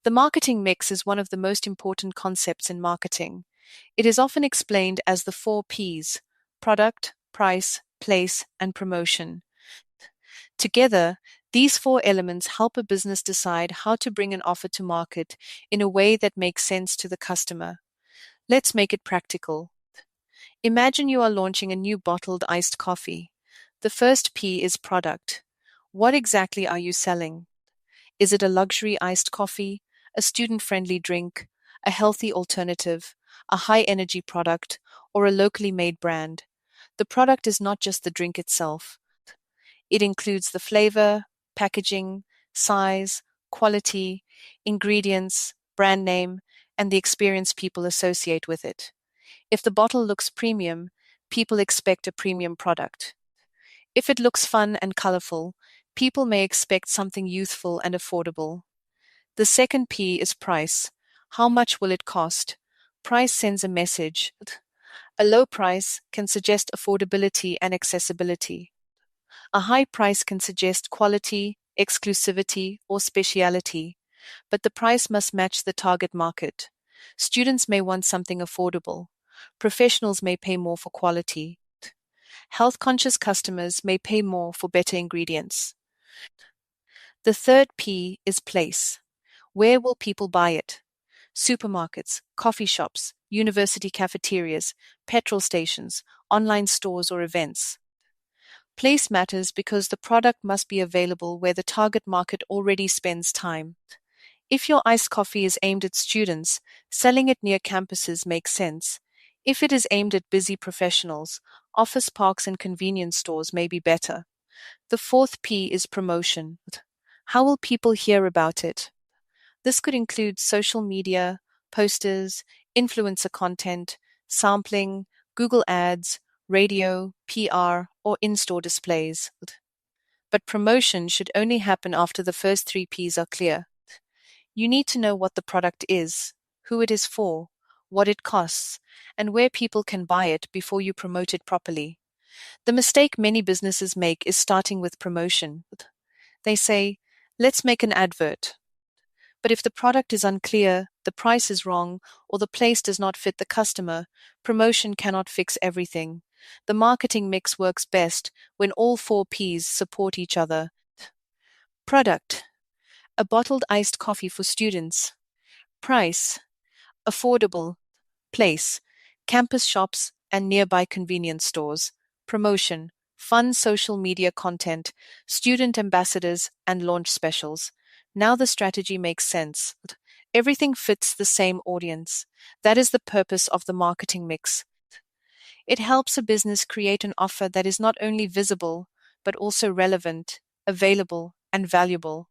The marketing mix is one of the most important concepts in marketing. It is often explained as the four P's: product, price, place, and promotion. Together, these four elements help a business decide how to bring an offer to market in a way that makes sense to the customer. Let's make it practical. Imagine you are launching a new bottled iced coffee. The first P is product. What exactly are you selling? Is it a luxury iced coffee, a student-friendly drink, a healthy alternative, a high-energy product, or a locally made brand? The product is not just the drink itself. It includes the flavor, packaging, size, quality, ingredients, brand name, and the experience people associate with it. If the bottle looks premium, people expect a premium product. If it looks fun and colorful, people may expect something youthful and affordable. The second P is price. How much will it cost? Price sends a message. A low price can suggest affordability and accessibility. A high price can suggest quality, exclusivity, or speciality, but the price must match the target market. Students may want something affordable. Professionals may pay more for quality. Health-conscious customers may pay more for better ingredients. The third P is place. Where will people buy it? Supermarkets, coffee shops, university cafeterias, petrol stations, online stores, or events. Place matters because the product must be available where the target market already spends time. If your iced coffee is aimed at students, selling it near campuses makes sense. If it is aimed at busy professionals, office parks and convenience stores may be better. The fourth P is promotion. How will people hear about it? This could include social media, posters, influencer content, sampling, Google Ads, radio, PR, or in-store displays. But promotion should only happen after the first three Ps are clear. You need to know what the product is, who it is for, what it costs, and where people can buy it before you promote it properly. The mistake many businesses make is starting with promotion. They say, let's make an advert. But if the product is unclear, the price is wrong, or the place does not fit the customer, promotion cannot fix everything. The marketing mix works best when all four Ps support each other. Product: a bottled iced coffee for students. Price: affordable. Place: campus shops and nearby convenience stores. Promotion: fun social media content, student ambassadors, and launch specials. Now the strategy makes sense. Everything fits the same audience. That is the purpose of the marketing mix. It helps a business create an offer that is not only visible, but also relevant, available, and valuable.